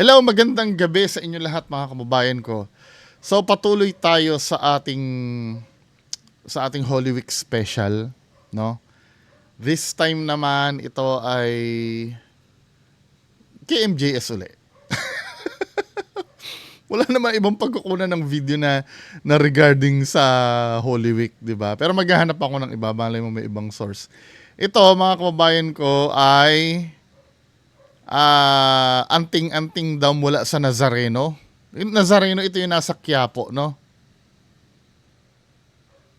Hello, magandang gabi sa inyo lahat mga kababayan ko. So patuloy tayo sa ating Holy Week special, no? This time naman ito ay KMJS uli. Wala naman ibang pagkukunan ng video na regarding sa Holy Week, 'di ba? Pero maghahanap ako ng iba, malay mo may ibang source. Ito mga kababayan ko ay anting-anting daw mula sa Nazareno. Yung Nazareno, ito yung nasa Quiapo, no?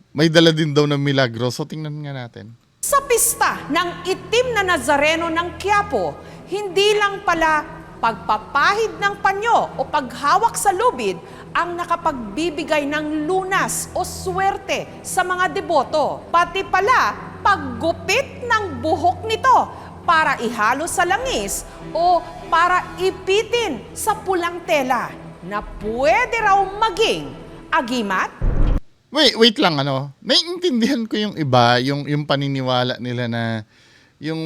May dala din daw ng milagro. So, tingnan nga natin. Sa pista ng itim na Nazareno ng Quiapo, hindi lang pala pagpapahid ng panyo o paghawak sa lubid ang nakapagbibigay ng lunas o swerte sa mga deboto. Pati pala paggupit ng buhok nito para ihalo sa langis o para ipitin sa pulang tela na pwede raw maging agimat. Wait lang, naiintindihan ko yung iba, yung paniniwala nila na yung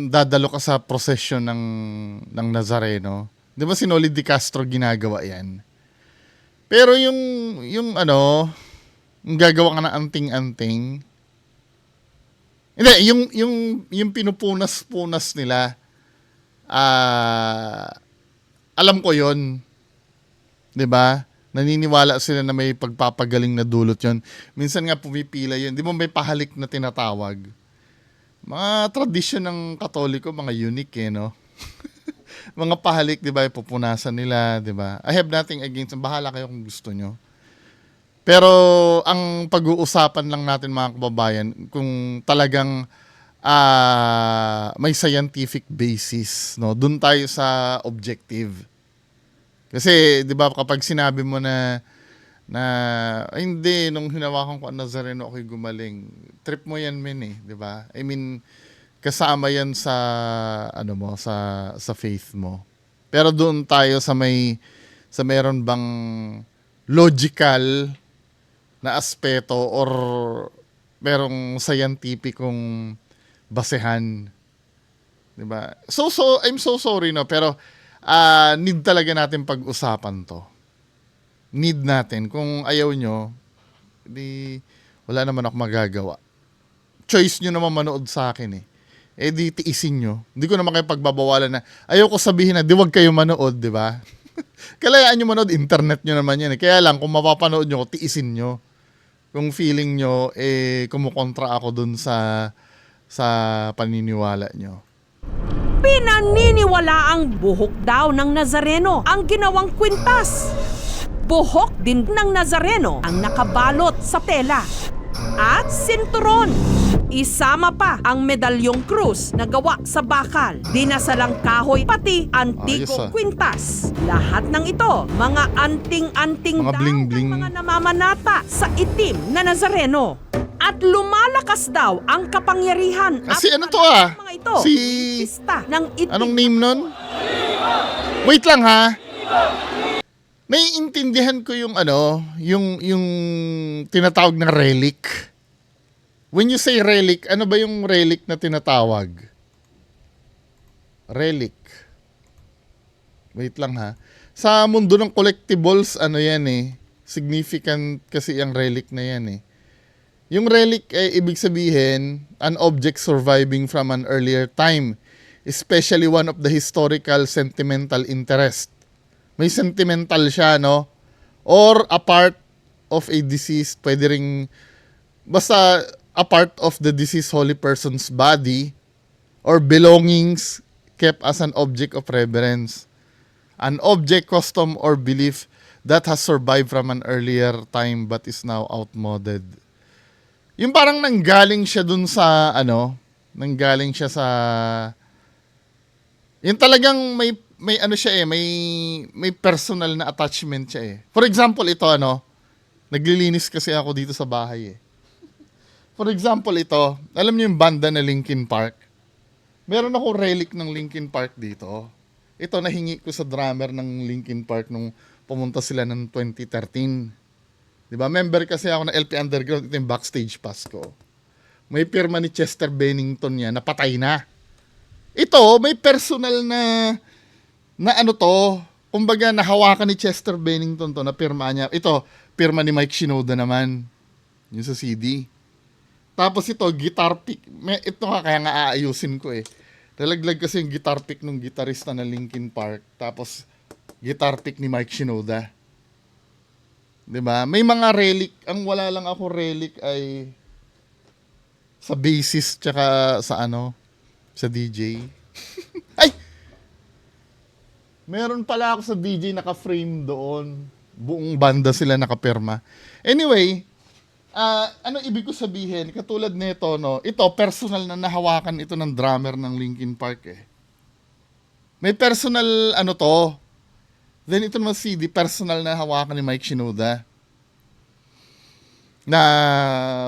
dadalo ka sa prosesyon ng Nazareno. Di ba si Noli de Castro ginagawa yan? Pero yung gagawa ka ng anting-anting, hindi, yung pinupunas-punas nila, alam ko yon, 'di ba? Naniniwala sila na may pagpapagaling na dulot yon. Minsan nga pumipila yun. Di ba may pahalik na tinatawag? Mga tradisyon ng Katoliko, mga unique no? Mga pahalik, di ba? Pupunasan nila, di ba? I have nothing against. Bahala kayo kung gusto nyo. Pero ang pag-uusapan lang natin mga kababayan, kung talagang may scientific basis, no? Doon tayo sa objective. Kasi 'di ba kapag sinabi mo na ay, hindi, nung hinawakan ko ang Nazareno ako'y gumaling. Trip mo 'yan, men, 'di ba? I mean, kasama 'yan sa sa faith mo. Pero doon tayo sa meron bang logical na aspeto or merong scientificong basehan, 'di ba? So I'm so sorry, no, pero need talaga natin pag-usapan 'to. Need natin. Kung ayaw nyo, di wala naman ako magagawa. Choice nyo naman manood sa akin eh. Di tiisin nyo. Hindi ko naman kayo pagbabawalan na ayaw ko sabihin na di wag kayo manood, di ba? Kalayaan nyo manood, internet nyo naman yan eh. Kaya lang, kung mapapanood nyo, tiisin nyo. Kung feeling nyo, kumukontra ako dun sa paniniwala nyo. Pinaniniwala ang buhok daw ng Nazareno ang ginawang kwintas. Buhok din ng Nazareno ang nakabalot sa tela at sinturon. Isama pa ang medalyong krus na gawa sa bakal, dinasalang kahoy, pati antiko kwintas. Lahat ng ito, mga anting-anting mga daw bling-bling ng mga namamanata sa itim na Nazareno. At lumalakas daw ang kapangyarihan Kasi at ano to mga ito. Si Pista ng itim. anong name nun? Wait lang ha. Naiintindihan ko yung yung tinatawag na relic. When you say relic, ano ba yung relic na tinatawag? Relic. Wait lang ha. Sa mundo ng collectibles, yan eh. Significant kasi yung relic na yan eh. Yung relic ay ibig sabihin, an object surviving from an earlier time, especially one of the historical sentimental interest. May sentimental siya, no? Or a part of a deceased, pwede ring, basta a part of the deceased holy person's body or belongings kept as an object of reverence. An object, custom, or belief that has survived from an earlier time but is now outmoded. Yung parang nanggaling siya dun sa nanggaling siya sa yung talagang may siya eh, may personal na attachment siya eh. For example, ito naglilinis kasi ako dito sa bahay eh. For example, ito, alam niyo yung banda na Linkin Park? Meron ako relic ng Linkin Park dito. Ito nahingi ko sa drummer ng Linkin Park nung pumunta sila ng 2013. 'Di ba? Member kasi ako ng LP Underground, ito yung backstage pass ko. May pirma ni Chester Bennington yan, napatay na. Ito, may personal na kumbaga nahawakan ni Chester Bennington to na pirma niya. Ito, pirma ni Mike Shinoda naman. Yung sa CD. Tapos ito, guitar pick. Ito nga, kaya nga aayusin ko eh. Nalaglag kasi yung guitar pick nung gitarista na Linkin Park. Tapos, guitar pick ni Mike Shinoda. 'Di ba? May mga relic. Ang wala lang ako relic ay sa bassist tsaka sa sa DJ. Ay! Meron pala ako sa DJ naka-frame doon. Buong banda sila nakapirma. Anyway, ano ibig ko sabihin? Katulad nito, no? Ito, personal na nahawakan ito ng drummer ng Linkin Park eh. May personal, to. Then ito naman CD, personal na hawakan ni Mike Shinoda. Na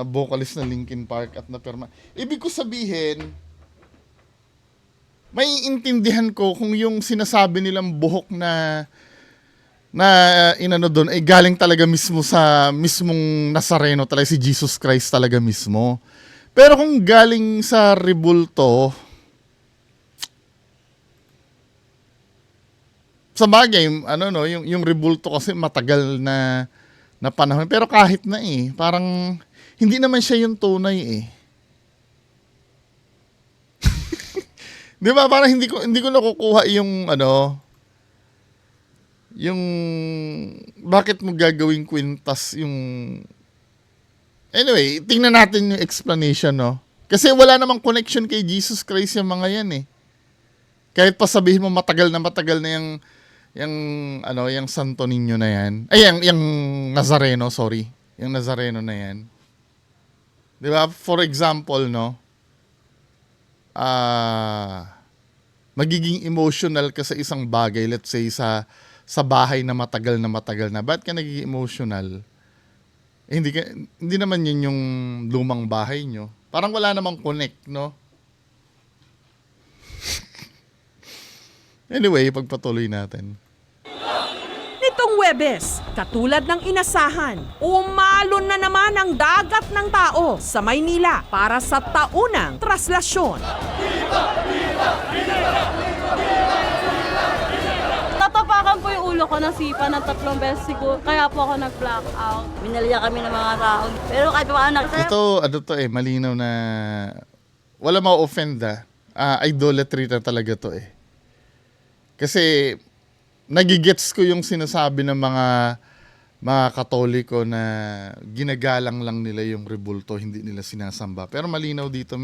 vocalist ng Linkin Park at napirma. Ibig ko sabihin, may intindihan ko kung yung sinasabi nilang buhok na inano doon ay galing talaga mismo sa mismong Nazareno talaga, si Jesus Christ talaga mismo. Pero kung galing sa rebulto, sa bagay, yung rebulto kasi matagal na panahon. Pero kahit na parang hindi naman siya yung tunay eh. Di ba? Parang hindi ko nakukuha yung yung bakit mo gagawing kwintas yung anyway, tingnan natin yung explanation, no? Kasi wala namang connection kay Jesus Christ yung mga yan eh. Kahit pa sabihin mo matagal na yung Santo Niño na yan. Ay, yung Nazareno, sorry. Yung Nazareno na yan. Di ba? For example, no? Magiging emotional ka sa isang bagay, let's say sa bahay na matagal na. Ba't ka nagiging emotional? Eh, hindi naman yun yung lumang bahay nyo. Parang wala namang connect, no? Anyway, pagpatuloy natin. Nitong Huwebes, katulad ng inasahan, umalon na naman ang dagat ng tao sa Maynila para sa taunang traslasyon. Tatapakan po yung ulo ko ng sipa ng 3 beses siguro, kaya po ako nag-blackout. Minalya kami ng mga tao. Pero kahit pa anak, Ito, malinaw na wala ma-offend idolatry na talaga to eh. Kasi nagigets ko yung sinasabi ng mga Katoliko na ginagalang lang nila yung rebulto, hindi nila sinasamba. Pero malinaw dito,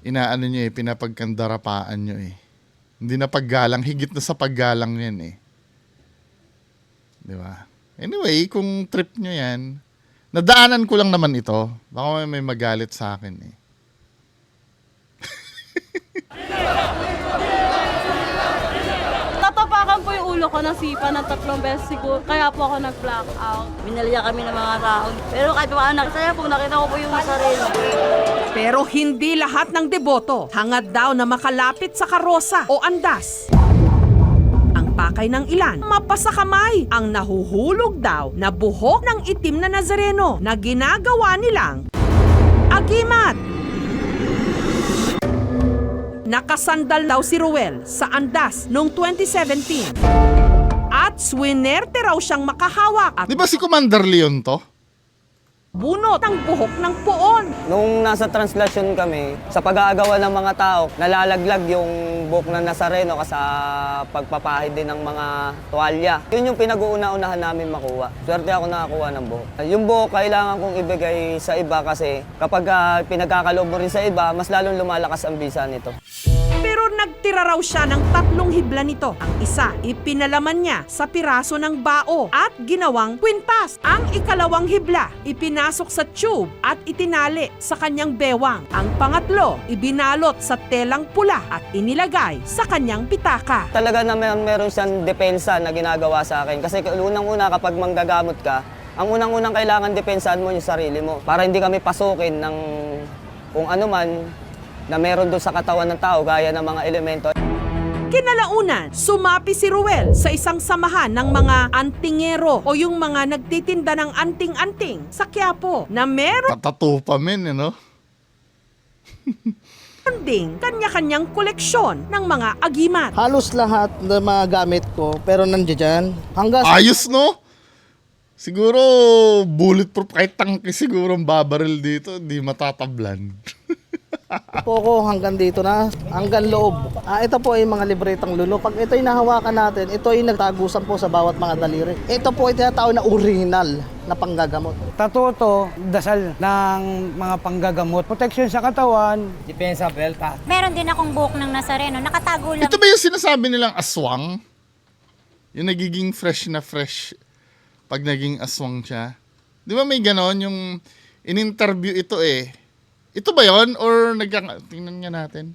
inaano nyo pinapagkandarapaan nyo eh. Hindi na paggalang, higit na sa paggalang yan eh. Di ba? Anyway, kung trip nyo yan, nadaanan ko lang naman ito. Baka may magalit sa akin eh. tatapakan po yung ulo ko ng sipa ng 3 beses siguro, kaya po ako nag-blackout. Minalya kami ng mga tao. Pero kahit pa anak, saya po, nakita ko po yung sarili. Pero hindi lahat ng deboto hangad daw na makalapit sa karosa o andas. Ang pakay ng ilan, mapasakamay ang nahuhulog daw na buhok ng itim na Nazareno na ginagawa nilang agimat. Nakasandal daw si Ruel sa andas noong 2017. At swinerte raw siyang makahawak at Di ba si Commander Leon to? bunot ng buhok ng puon. Nung nasa translasyon kami, sa pag-aagawan ng mga tao, nalalaglag yung buhok ng Nazareno sa pagpapahid din ng mga tuwalya. Yun yung pinag-uuna-unahan namin makuha. Swerte ako nakakuha ng buhok. Yung buhok kailangan kong ibigay sa iba kasi kapag pinagkakaloob mo rin sa iba, mas lalong lumalakas ang bisa nito. Pero nagtira raw siya ng 3 hibla nito. Ang isa, ipinalaman niya sa piraso ng bao at ginawang kwintas. Ang ikalawang hibla, ipinasok sa tube at itinali sa kanyang bewang. Ang pangatlo, ibinalot sa telang pula at inilagay sa kanyang pitaka. Talaga na meron siyang depensa na ginagawa sa akin. Kasi unang-una kapag manggagamot ka, ang unang-unang kailangan depensahan mo yung sarili mo. Para hindi kami pasukin ng kung ano man na meron doon sa katawan ng tao gaya ng mga elemento. Kinalaunan, sumapi si Ruel sa isang samahan ng mga antingero o yung mga nagtitinda ng anting-anting sa Quiapo na meron Tattoo pa men, ding kanya-kanyang koleksyon ng mga agimat. Halos lahat ng mga gamit ko, pero nandiyan. Hanggang sa Ayos, no? Siguro, bulletproof, kahit tangke siguro ang babaril dito, di matatablan. po ko hanggang dito na, hanggang loob. Ito po ay mga libretang lulo. Pag ito ay nahawakan natin, ito ay nagtagusan po sa bawat mga daliri. Ito po ay tinatawag na original na panggagamot. Tatuto, dasal ng mga panggagamot, protection sa katawan. Meron din akong buhok ng Nazareno, nakatago lang. Ito ba yung sinasabi nilang aswang? Yung nagiging fresh na fresh pag naging aswang siya. Di ba may ganon yung in-interview ito eh. Ito ba yon or tingnan nga natin.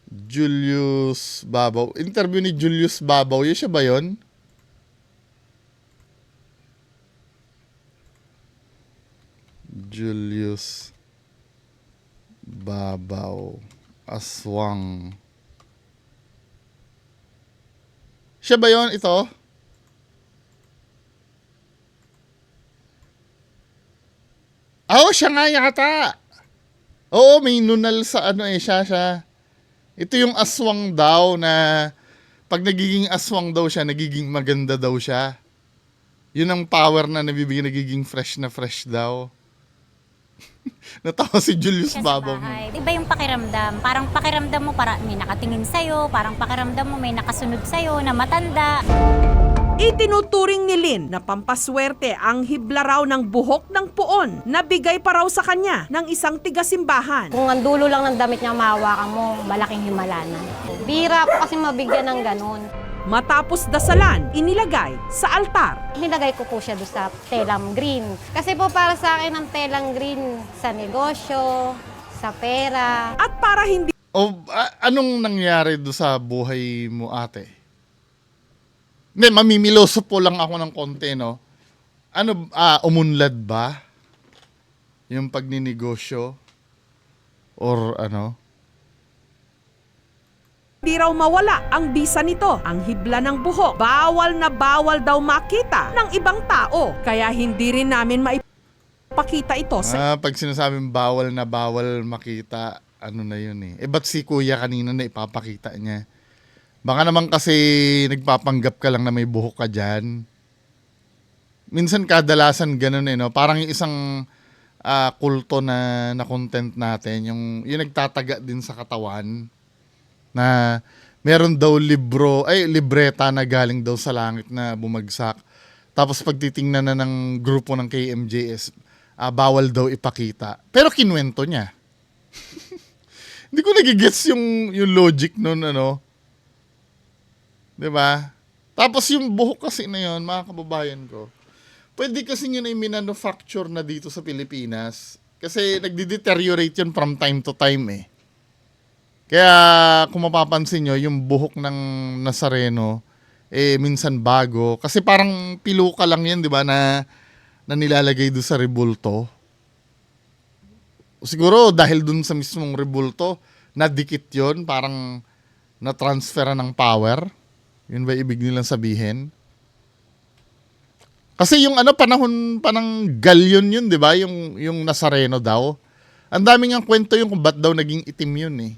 Julius Babaw. Interview ni Julius Babaw. Yun siya ba yun? Julius Babaw. Aswang. Siya ba yun? Ito? Oh, siya nga yata. Oo, may nunal sa ano eh, siya. Ito yung aswang daw na pag nagiging aswang daw siya, nagiging maganda daw siya. Yun ang power na nabibigyan, nagiging fresh na fresh daw. Natawa si Julius Siya sa Babaw. bahay. Iba yung pakiramdam. Parang pakiramdam mo para may nakatingin sa'yo, parang pakiramdam mo may nakasunod sa'yo na matanda. Itinuturing ni Lynn na pampaswerte ang hibla raw ng buhok ng puon na bigay pa raw sa kanya ng isang tigasimbahan. Kung ang dulo lang ng damit niya mahawakan mo, malaking himala na. Bira po kasi mabigyan ng ganun. Matapos dasalan, inilagay sa altar. Nilagay ko po siya doon sa telang green. Kasi po para sa akin ang telang green sa negosyo, sa pera. At para hindi Anong nangyari do sa buhay mo, ate? Hindi, mamimiloso po lang ako ng konti, no? Ano, umunlad ba? Yung pagninegosyo? Or ano? Di raw mawala ang bisa nito, ang hibla ng buhok. Bawal na bawal daw makita ng ibang tao. Kaya hindi rin namin maipakita ito sa Pag sinasabing bawal na bawal makita, ano na yun eh. Ba't si kuya kanina na ipapakita niya? Baka naman kasi nagpapanggap ka lang na may buhok ka dyan. Minsan kadalasan ganun eh, no? Parang yung isang kulto na content natin, yung nagtataga din sa katawan, na meron daw libreta na galing daw sa langit na bumagsak. Tapos pag titingnan na ng grupo ng KMJS, bawal daw ipakita. Pero kinwento niya. Hindi ko nagigets yung logic nun, ano. 'Di ba? Tapos yung buhok kasi na yun, mga kababayan ko, pwede kasi yun ay minanufacture na dito sa Pilipinas. Kasi nagdi-deteriorate yun from time to time eh. Kaya kung mapapansin nyo, yung buhok ng Nazareno, minsan bago. Kasi parang piluka lang yan, di ba, na nilalagay doon sa rebulto. Siguro dahil doon sa mismong rebulto, nadikit yun, parang na-transfer ng power. Yun ba ibig nilang sabihin? Kasi yung panahon pa ng galyon yun, di ba? Yung Nazareno daw. Ang daming ang kwento yung kung ba't daw naging itim yun eh.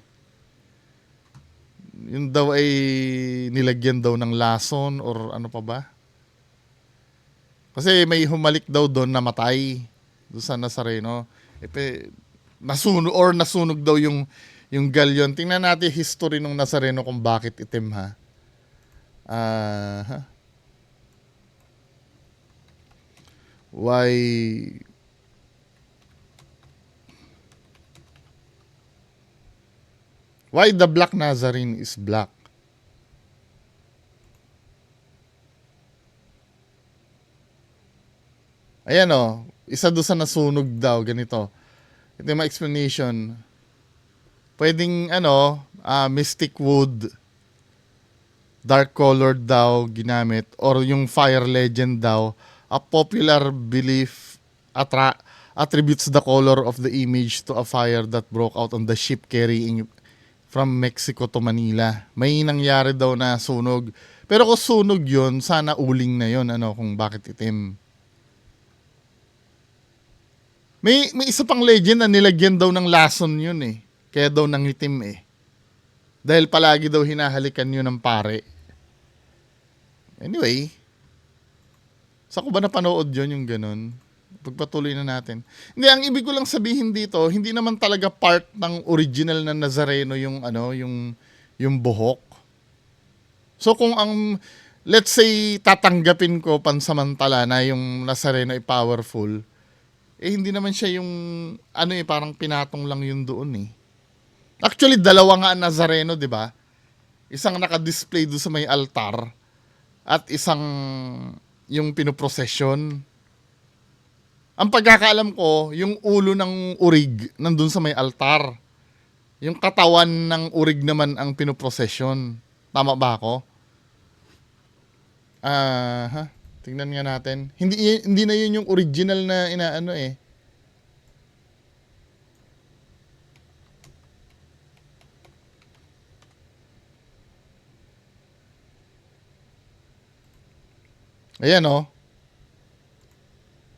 Yun daw ay nilagyan daw ng lason or ano pa ba? Kasi may humalik daw doon na matay doon sa Nazareno. Nasunog daw yung galyon. Tingnan natin history ng Nazareno kung bakit itim ha. Why the Black Nazarene is black? Ayan o, isa doon sa nasunog daw, ganito. Ito yung mga explanation. Pwedeng mystic wood, dark colored daw ginamit, or yung fire legend daw, a popular belief attributes the color of the image to a fire that broke out on the ship carrying from Mexico to Manila. May nangyari daw na sunog. Pero kung sunog yun, sana uling na yun, kung bakit itim. May isa pang legend na nilagyan daw ng lason yun eh. Kaya daw nangitim eh. Dahil palagi daw hinahalikan yun ng pare. Anyway, sa ko ba napanood yun yung ganun? Pagpatuloy na natin. Hindi, ang ibig ko lang sabihin dito, hindi naman talaga part ng original na Nazareno yung yung buhok. So kung ang, let's say, tatanggapin ko pansamantala na yung Nazareno ay powerful, hindi naman siya yung, parang pinatong lang yun doon eh. Actually, dalawa nga ang Nazareno, di ba? Isang naka-display doon sa may altar at isang yung pinoprosesyon. Ang pagkakaalam ko, yung ulo ng urig nandun sa may altar. Yung katawan ng urig naman ang pinoprosesyon. Tama ba ako? Tingnan nga natin. Hindi na yun yung original na inaano eh. Ayan oh.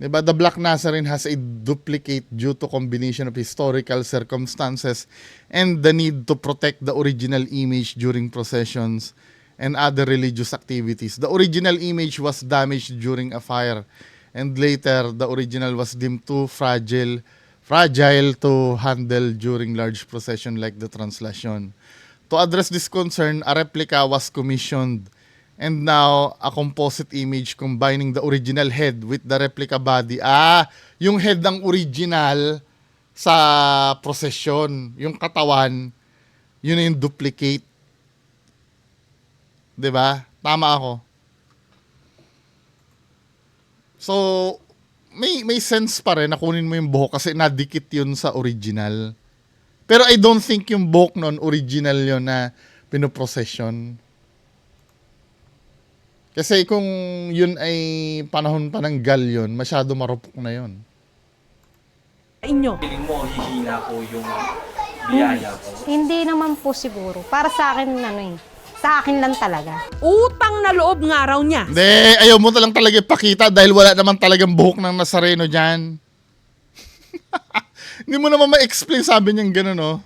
Diba? The Black Nazarene has a duplicate due to combination of historical circumstances and the need to protect the original image during processions and other religious activities. The original image was damaged during a fire and later the original was deemed too fragile to handle during large procession like the translation. To address this concern, a replica was commissioned. And now, a composite image combining the original head with the replica body. Yung head ng original sa procession. Yung katawan, yun yung duplicate. 'Di ba? Tama ako. So, may sense pa rin na kunin mo yung buhok kasi nadikit yun sa original. Pero I don't think yung buhok nun, original yun na pinoprocession. Kasi kung yun ay panahon pa ng galyon, masyado marupok na yun. Inyo. Feeling mo, hihina po yung biyaya po? Hindi naman po siguro. Para sa akin, sa akin lang talaga. Utang na loob nga raw niya. Hindi, ayaw mo talang talaga ipakita dahil wala naman talagang buhok ng Nazareno dyan. Hindi mo naman ma-explain, sabi niyang gano'n, no?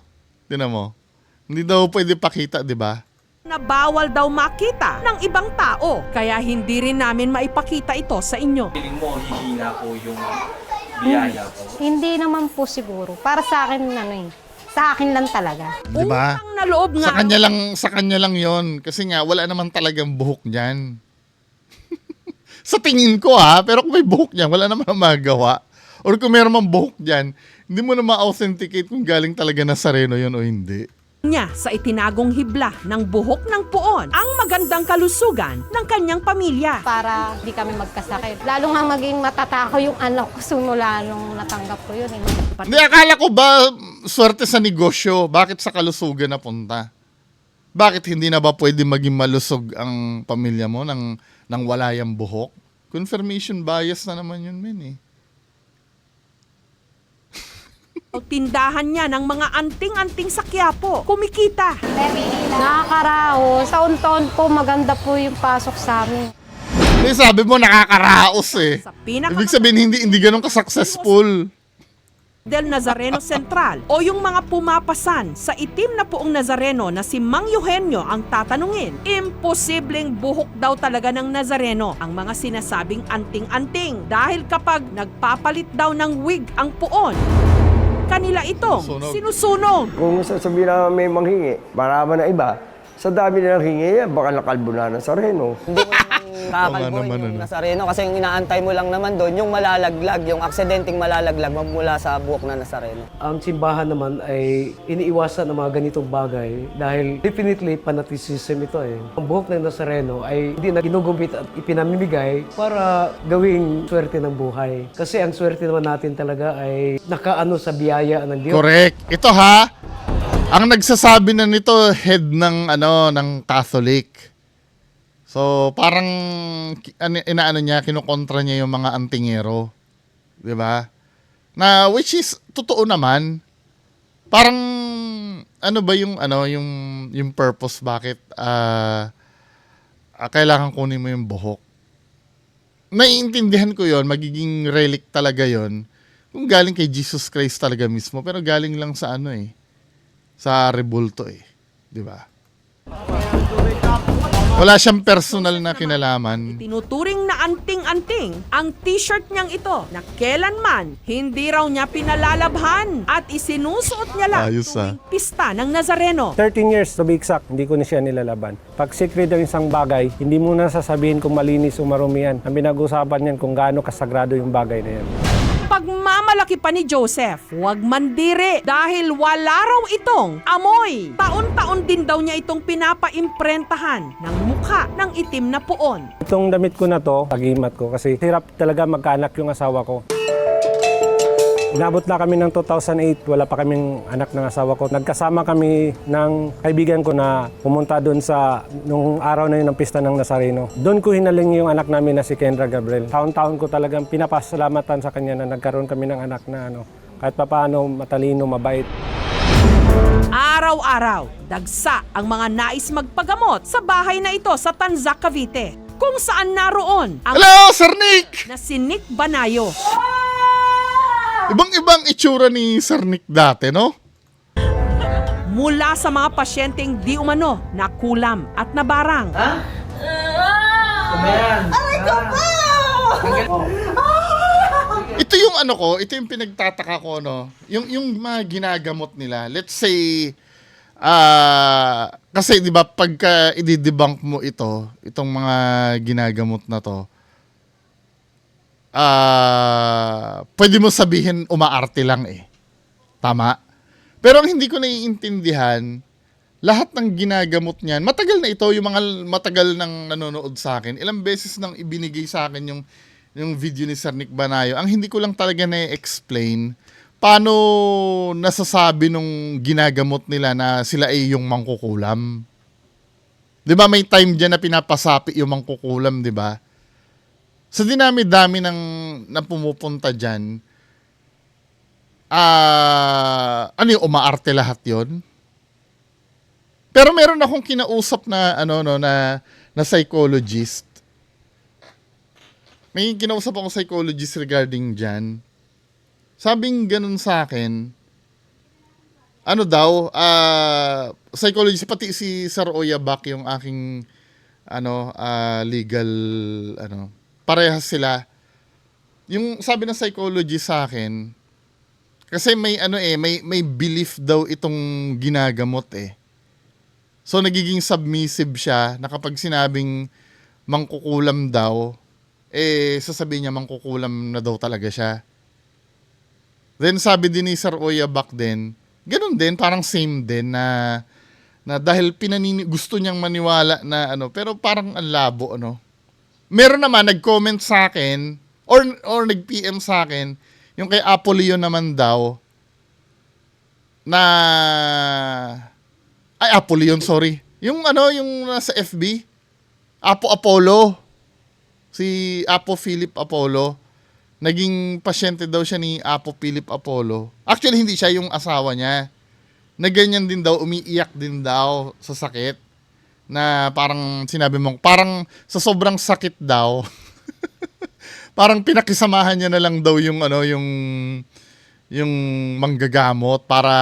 Tinan mo. Hindi daw pwede pakita, di ba? Na bawal daw makita ng ibang tao. Kaya hindi rin namin maipakita ito sa inyo. Feeling mo, hihina po yung biyaya po? Hindi naman po siguro. Para sa akin, sa akin lang talaga. Di ba? Utang na loob nga. Sa kanya lang yon. Kasi nga, wala naman talagang buhok niyan. Sa tingin ko pero kung may buhok niyan, wala naman magawa. Or kung meron mang buhok diyan, hindi mo na ma-authenticate kung galing talaga Nazareno yon o hindi. Niya sa itinagong hibla ng buhok ng puon ang magandang kalusugan ng kanyang pamilya. Para di kami magkasakit. Lalo nga maging matatakaw yung anak ko simula nung natanggap ko yun. Hindi, akala ko ba swerte sa negosyo? Bakit sa kalusugan napunta? Bakit hindi na ba pwede maging malusog ang pamilya mo ng wala yung buhok? Confirmation bias na naman yun, men eh. Tindahan niya ng mga anting-anting sa Quiapo. Kumikita. Nakakaraos. Taon-taon po maganda po yung pasok sa amin. Hindi, sabi mo nakakaraos eh. Sa pinaka- Ibig sabihin hindi ganun ka-successful. del Nazareno Central o yung mga pumapasan sa itim na puong Nazareno na si Mang Eugenio ang tatanungin. Imposibleng buhok daw talaga ng Nazareno ang mga sinasabing anting-anting dahil kapag nagpapalit daw ng wig ang puon, kanila itong sinusunog. Kung sasabihin na may manghingi, marama na iba, sa dami nilang hingi, baka nakalbo na ng Nazareno. Hindi mo kakalbo yung Nazareno kasi yung inaantay mo lang naman doon, yung malalaglag, yung aksidenteng malalaglag mula sa buhok na Nazareno. Ang simbahan naman ay iniiwasan ng mga ganitong bagay dahil definitely fanaticism ito eh. Ang buhok ng Nazareno ay hindi na ginugumpit at ipinamimigay para gawing swerte ng buhay. Kasi ang swerte naman natin talaga ay nakaano sa biyaya ng Diyos. Correct. Ito ang nagsasabi na nito head ng ng Catholic. So, parang inaano niya, kinukontra niya yung mga antingero. 'Di ba? Na which is totoo naman. Parang ano ba yung yung purpose bakit kailangan kunin mo yung buhok. Naiintindihan ko 'yon, magiging relic talaga 'yon. Kung galing kay Jesus Christ talaga mismo, pero galing lang sa sa rebulto eh. Di ba? Wala siyang personal na kinalaman. Tinuturing na anting-anting ang t-shirt niyang ito na kailanman hindi raw niya pinalalabhan at isinusuot niya lang Ayos, tuwing pista ng Nazareno. 13 years to be exact, hindi ko na siya nilalaban. Pag secret ng isang bagay, hindi mo na sasabihin kung malinis o marumi yan. Ang pinag-usapan niyan kung gaano kasagrado yung bagay na yan. Pagmamalaki pa ni Joseph, huwag mandiri dahil wala raw itong amoy. Taon-taon din daw niya itong pinapaimprentahan ng mukha ng itim na puon. Itong damit ko na to, tagimat ko kasi hirap talaga magkaanak yung asawa ko. Inabot na kami ng 2008, wala pa kaming anak ng asawa ko. Nagkasama kami ng kaibigan ko na pumunta doon sa nung araw na yun ng pista ng Nazareno. Doon ko hinaling yung anak namin na si Kendra Gabriel. Taon-taon ko talagang pinapasalamatan sa kanya na nagkaroon kami ng anak na kahit papaano matalino, mabait. Araw-araw, dagsa ang mga nais magpagamot sa bahay na ito sa Tanzac, Cavite. Kung saan naroon ang Hello, Sir Nick! na si Nick Banayo. Ibang-ibang itsura ni Sir Nick dati, no? Mula sa mga pasyenteng di umano na kulam at nabarang. Ito yung ano ko, ito yung pinagtataka ko, no? Yung mga ginagamot nila. Let's say, kasi di ba pagka i-debunk mo itong mga ginagamot na to, pwede mo sabihin umaarte lang eh. Tama? Pero ang hindi ko naiintindihan, lahat ng ginagamot niyan, matagal na ito, yung mga matagal nang nanonood sa akin, ilang beses nang ibinigay sa akin yung video ni Sir Nick Banayo. Ang hindi ko lang talaga na-explain, paano nasasabi nung ginagamot nila na sila ay yung mangkukulam. Di ba may time dyan na pinapasapi yung mangkukulam, di ba? Sa dinami-dami na pumupunta dyan, ano yung umaarte lahat yon? Pero meron akong kinausap na na psychologist. May kinausap akong psychologist regarding dyan. Sabing ganun sa akin, psychologist, pati si Sir Oyabak, yung aking legal parehas sila. Yung sabi ng psychologist sa akin, kasi may belief daw itong ginagamot eh. So nagiging submissive siya na kapag sinabing mangkukulam daw, sasabihin niya mangkukulam na daw talaga siya. Then sabi din ni Sir Oyabak din, ganun din, parang same din na dahil gusto niyang maniwala na pero parang ang labo Meron naman nag-comment sa akin or nag-PM sa akin yung kay Apo Leon naman daw na Apo Leon, sorry. Yung nasa FB, Apo Apollo. Si Apo Philip Apollo. Naging pasyente daw siya ni Apo Philip Apollo. Actually, hindi siya yung asawa niya. Na ganyan din daw, umiiyak din daw sa sakit. Na parang sinabi mo, parang sa sobrang sakit daw, parang pinakisamahan niya na lang daw yung manggagamot para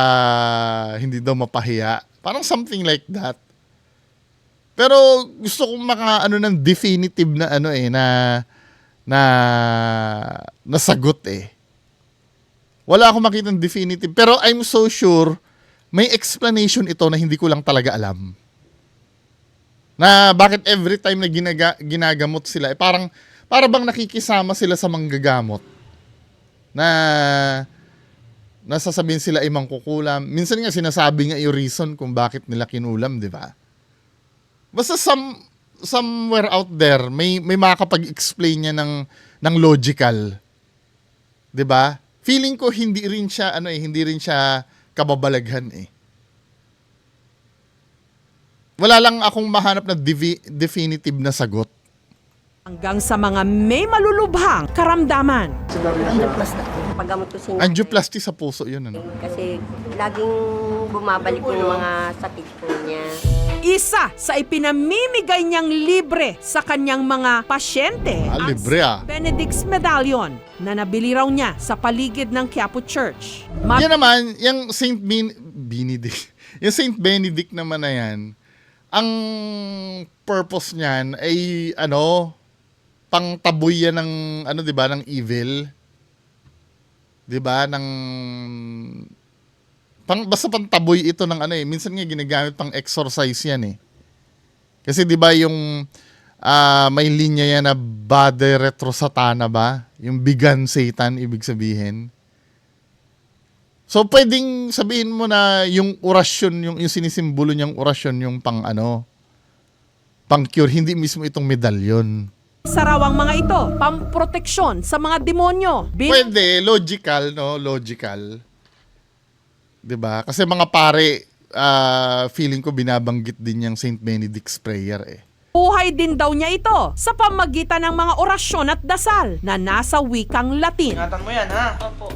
hindi daw mapahiya. Parang something like that. Pero gusto kong ng definitive na na sagot eh. Wala akong makitang definitive. Pero I'm so sure may explanation ito na hindi ko lang talaga alam. Na bakit every time na ginagamot sila, para bang nakikisama sila sa manggagamot. Na nasasabihin sila ay mangkukulam. Minsan nga sinasabi nga yung reason kung bakit nila kinulam, di ba? Basta somewhere out there, may makakapag-explain niya ng logical. 'Di ba? Feeling ko hindi rin siya kababalaghan eh. Wala lang akong mahanap na definitive na sagot. Hanggang sa mga may malulubhang karamdaman. Paggamot ko si Angioplasty sa puso yun. kasi laging bumabalik yung mga sakit po niya. Isa sa ipinamimigay niyang libre sa kanyang mga pasyente ang libre St. Benedict's Medallion na nabili raw niya sa paligid ng Quiapo Church. Yan naman, yung St. Benedict, Yung Saint Benedict naman na yan, ang purpose niyan ay pangtaboy yan ng di ba, ng evil. 'Di ba? Basta pantaboy ito ng minsan nga ginagamit pang exorcise yan eh. Kasi 'di ba yung may linya yan na Bade Retro Satana ba? Yung bigan Satan ibig sabihin. So pwedeng sabihin mo na yung orasyon, yung sinisimbolo niyang orasyon yung pang cure, hindi mismo itong medalyon. Sarawang mga ito, pamproteksyon sa mga demonyo. Pwede, logical, no? Logical. 'Di ba? Kasi mga pare, feeling ko binabanggit din yung Saint Benedict's prayer eh. Buhay din daw niya ito sa pamagitan ng mga orasyon at dasal na nasa wikang Latin. Ingatan mo yan, ha? Opo.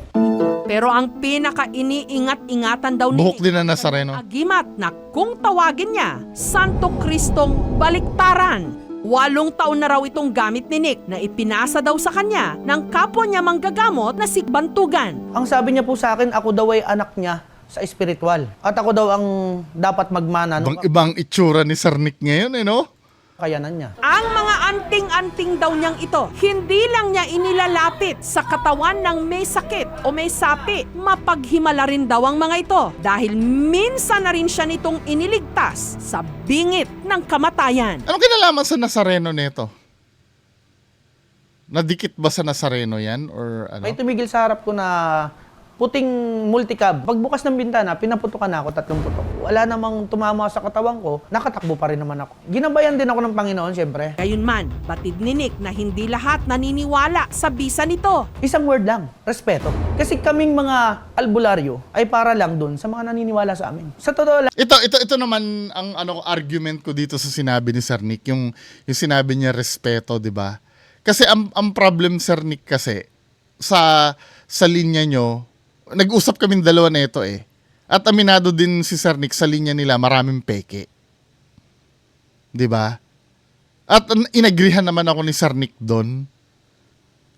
Pero ang pinaka-iniingat-ingatan daw Buhok din na Nazareno. agimat na kung tawagin niya, Santo Kristong Baliktaran. 8 taon na raw itong gamit ni Nick na ipinasa daw sa kanya ng kapwa niya manggagamot na si Bantugan. Ang sabi niya po sa akin, ako daw ay anak niya sa espiritual. At ako daw ang dapat magmana. Ibang itsura ni Sir Nick ngayon no? Kayanan niya. Ang mga anting-anting daw niyang ito, hindi lang niya inilalapit sa katawan ng may sakit o may sapi. Mapaghimala rin daw ang mga ito dahil minsan na rin siya nitong iniligtas sa bingit ng kamatayan. Anong kinalaman sa Nazareno nito? Nadikit ba sa Nazareno yan? Or ano? May tumigil sa harap ko na puting multicab. Pagbukas ng bintana, pinaputukan ako, 3 putok. Wala namang tumama sa katawan ko, nakatakbo pa rin naman ako. Ginabayan din ako ng Panginoon, syempre. Gayunman, batid ni Nick na hindi lahat naniniwala sa bisa nito. Isang word lang, respeto. Kasi kaming mga albularyo ay para lang dun sa mga naniniwala sa amin. Sa totoo lang, Ito naman ang argument ko dito sa sinabi ni Sir Nick, yung sinabi niya respeto, 'di ba? Kasi ang problem, Sir Nick, kasi sa linya nyo, nag-usap kaming dalawa na ito eh. At aminado din si Sir Nick sa linya nila, maraming peke. 'Di ba? At inagrihan naman ako ni Sir Nick doon.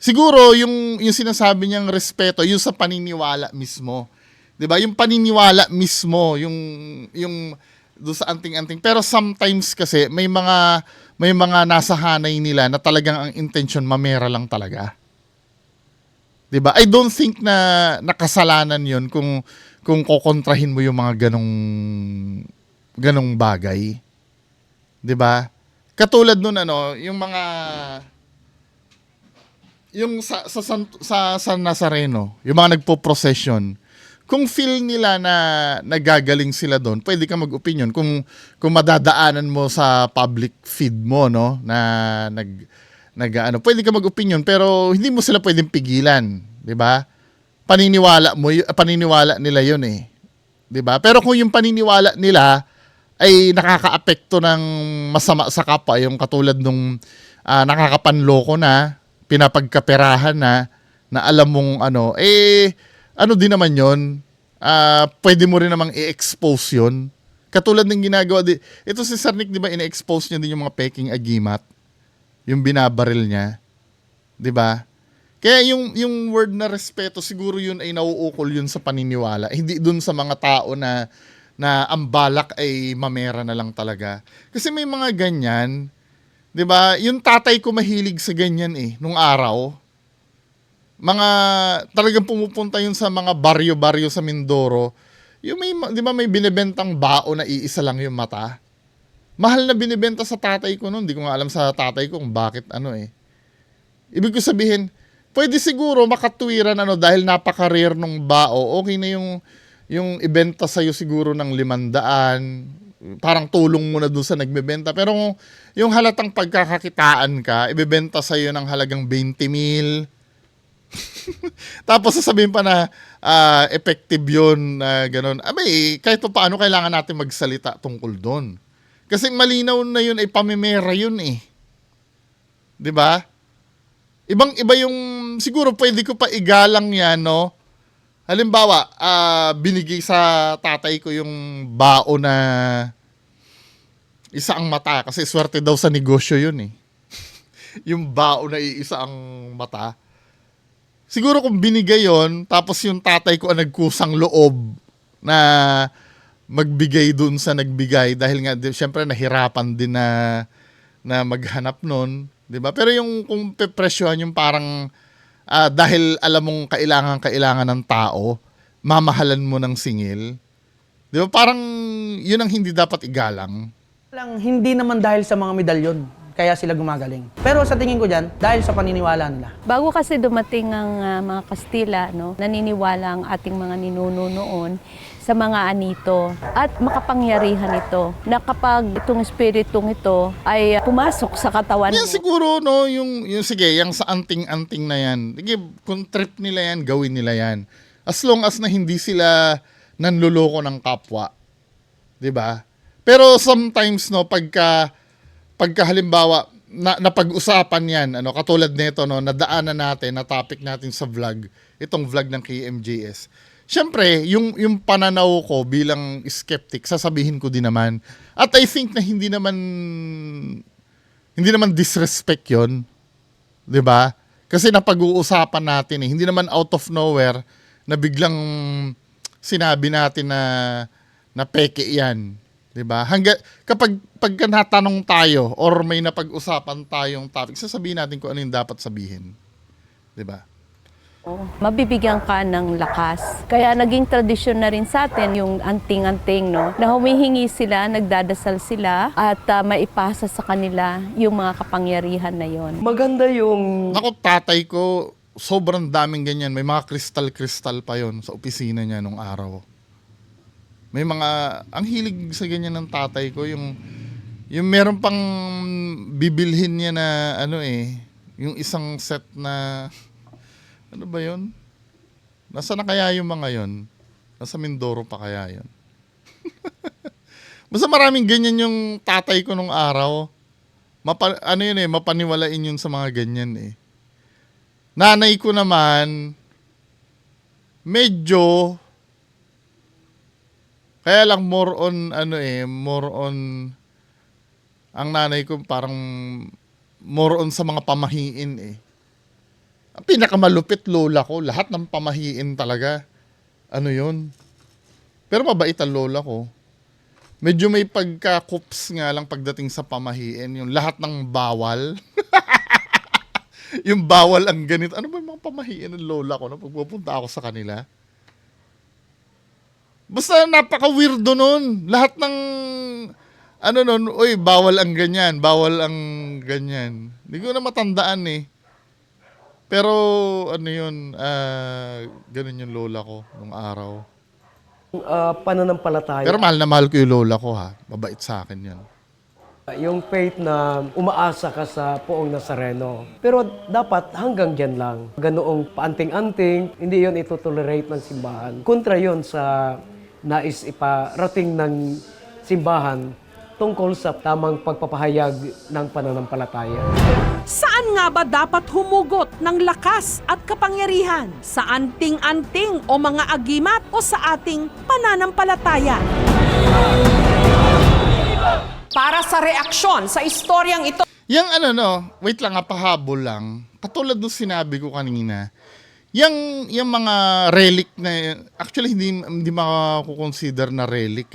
Siguro yung sinasabi niyang respeto, yung sa paniniwala mismo. 'Di ba? Yung paniniwala mismo, yung do sa anting-anting. Pero sometimes kasi may mga nasa hanay nila na talagang ang intention mamera lang talaga. 'Di ba? I don't think na nakasalanan 'yon kung kokontrahin mo yung mga ganong bagay. 'Di ba? Katulad nun yung sa Nazareno, yung mga nagpo-procession. Kung feel nila na nagagaling sila doon, pwede ka mag-opinion kung madadaanan mo sa public feed mo, no, na pwede ka mag-opinion, pero hindi mo sila pwedeng pigilan, 'di ba? Paniniwala nila 'yon eh. 'Di ba? Pero kung yung paniniwala nila ay nakakaapekto ng masama sa kapwa, yung katulad nung nakakapanloko na, pinapagkaperahan na alam mong din naman 'yon. Pwede mo rin namang i-expose 'yon. Katulad ng ginagawa ito si Sir Nick, 'di ba, ina-expose niya din yung mga peking agimat. Yung binabaril niya, 'di ba? Kaya yung word na respeto, siguro yun ay nauukol yun sa paniniwala, hindi dun sa mga tao na ang balak ay mamera na lang talaga. Kasi may mga ganyan, 'di ba? Yung tatay ko mahilig sa ganyan nung araw. Mga talagang pumupunta yun sa mga baryo-baryo sa Mindoro. Yung di ba may binebentang bao na iisa lang yung mata? Mahal na binibenta sa tatay ko noon. Hindi ko nga alam sa tatay ko kung bakit Ibig ko sabihin, pwede siguro makatwiran dahil napaka-rare nung bao. Okay na yung ibenta sa'yo siguro ng 500. Parang tulong mo na dun sa nagbebenta. Pero yung halatang pagkakakitaan ka, ibebenta sa'yo ng halagang 20,000. Tapos sasabihin pa na effective yun, ganun. Kahit pa paano kailangan natin magsalita tungkol doon. Kasi malinaw na yun ay pamimera yun eh. 'Di ba? Ibang-iba yung siguro pwede ko pa igalang 'yan, no? Halimbawa, binigay sa tatay ko yung bao na isa ang mata kasi swerte daw sa negosyo yun eh. Yung bao na iisa ang mata. Siguro kung binigay yon, tapos yung tatay ko ang nagkusang loob na magbigay dun sa nagbigay dahil nga syempre nahirapan din na maghanap nun, 'di ba? Pero yung kung pepresyohan yung parang dahil alam mong kailangan ng tao, mamahalan mo ng singil. 'Di ba? Parang yun ang hindi dapat igalang. Lang, hindi naman dahil sa mga medalyon kaya sila gumagaling. Pero sa tingin ko dyan, dahil sa paniniwala nila. Bago kasi dumating ang mga Kastila, no, naniniwala ang ating mga ninuno noon sa mga anito at makapangyarihan ito na kapag itong espiritong ito ay pumasok sa katawan Yan mo. siguro no, yung sige, yung sa anting-anting na yan. Sige, kung trip nila yan, gawin nila yan. As long as na hindi sila nanluloko ng kapwa. 'Di ba? Pero sometimes no, pagka halimbawa napag-usapan yan, ano, katulad nito no, nadaanan natin, na topic natin sa vlog, itong vlog ng KMJS. Siyempre, yung pananaw ko bilang skeptic, sasabihin ko din naman. At I think na hindi naman disrespect 'yon. 'Di ba? Kasi napag-uusapan natin eh. Hindi naman out of nowhere na biglang sinabi natin na peke 'yan. 'Di ba? Kapag natanong tayo or may napag-usapan tayong topic, sasabihin natin kung ano yung dapat sabihin. 'Di ba? Mabibigyan ka ng lakas. Kaya naging tradisyon na rin sa atin yung anting-anting, no? Na humihingi sila, nagdadasal sila at maipasa sa kanila yung mga kapangyarihan na yon. Maganda yung... Ako, tatay ko, sobrang daming ganyan. May mga kristal pa yon sa opisina niya nung araw. May mga, ang hilig sa ganyan ng tatay ko, yung meron pang bibilhin niya na, yung isang set na, ano ba yun? Nasa na kaya yung mga yon? Nasa Mindoro pa kaya yun? Basta maraming ganyan yung tatay ko nung araw. Mapaniwalain yun sa mga ganyan eh. Nanay ko naman, medyo, kaya lang more on, ang nanay ko parang more on sa mga pamahiin eh. Ang pinakamalupit lola ko, lahat ng pamahiin talaga. Ano yun? Pero mabait ang lola ko. Medyo may pagka-coops nga lang pagdating sa pamahiin. Yung lahat ng bawal. Yung bawal ang ganito. Ano ba yung mga pamahiin ng lola ko na pagpupunta ako sa kanila? Basta napaka-weirdo nun. Lahat ng, bawal ang ganyan, bawal ang ganyan. Hindi ko na matandaan eh. Pero, ganun yung lola ko nung araw. Pananampalataya. Pero mahal na mahal ko yung lola ko ha. Mabait sa akin yun. Yung faith na umaasa ka sa Poong Nazareno. Pero dapat hanggang dyan lang. Ganoong paanting-anting, hindi yon itutolerate ng simbahan. Kontra yon sa nais iparating ng simbahan tungkol sa tamang pagpapahayag ng pananampalataya. Saan nga ba dapat humugot ng lakas at kapangyarihan? Sa anting-anting o mga agimat o sa ating pananampalataya? Para sa reaksyon sa istoryang ito. Yung wait lang, pahabol lang. Katulad nung sinabi ko kanina, yung mga relic na, actually hindi makakonsider na relic,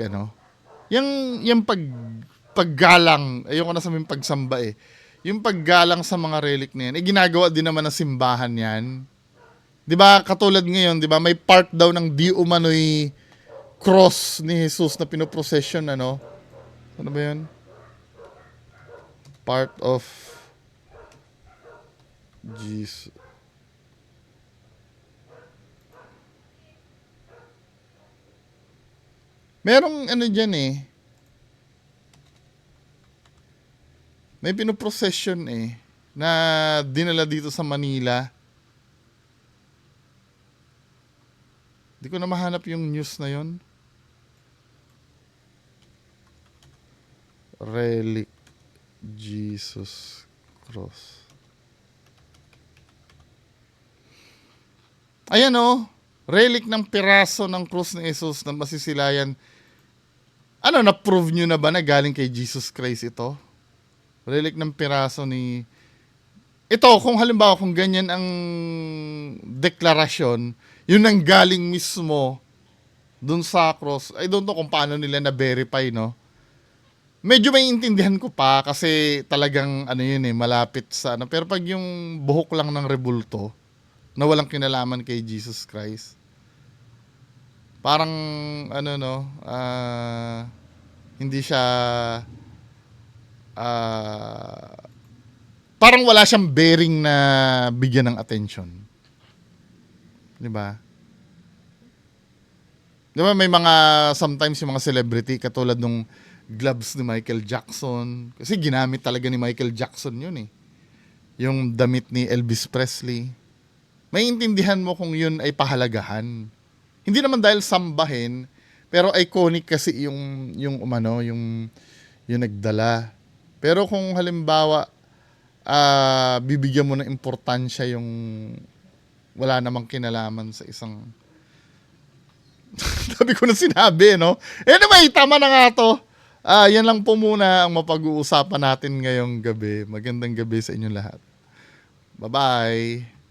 yung paggalang, ayoko na sabihin pagsamba eh. Yung paggalang sa mga relic na yan, ginagawa din naman ng simbahan yan. 'Di ba? Katulad ngayon, 'di ba? May part daw ng di umano'y cross ni Jesus na pinoprocession, Ano ba 'yun? Part of Jesus. Merong dyan eh. May pinoprocession eh, na dinala dito sa Manila. Di ko na mahanap yung news na yon. Relic Jesus Cross. Ayan relic ng piraso ng krus ni Jesus na masisilayan. Na-prove nyo na ba na galing kay Jesus Christ ito? Relic ng piraso ni... Ito, kung halimbawa, kung ganyan ang deklarasyon, yun ang galing mismo dun sa cross, I don't know kung paano nila na-verify, no? Medyo may intindihan ko pa kasi talagang ano yun malapit sa ano. Pero pag yung buhok lang ng rebulto na walang kinalaman kay Jesus Christ, parang ano no, hindi siya parang wala siyang bearing na bigyan ng attention. 'Di ba? Di ba may mga sometimes yung mga celebrity katulad nung gloves ni Michael Jackson. Kasi ginamit talaga ni Michael Jackson yun yung damit ni Elvis Presley. Maiintindihan mo kung yun ay pahalagahan. Hindi naman dahil sambahin, pero iconic kasi yung nagdala. Pero kung halimbawa bibigyan mo ng importansya yung wala namang kinalaman sa isang sabi ko na sinabi, no? Anyway, tama na nga to. Yan lang po muna ang mapag-uusapan natin ngayong gabi. Magandang gabi sa inyo lahat. Bye-bye.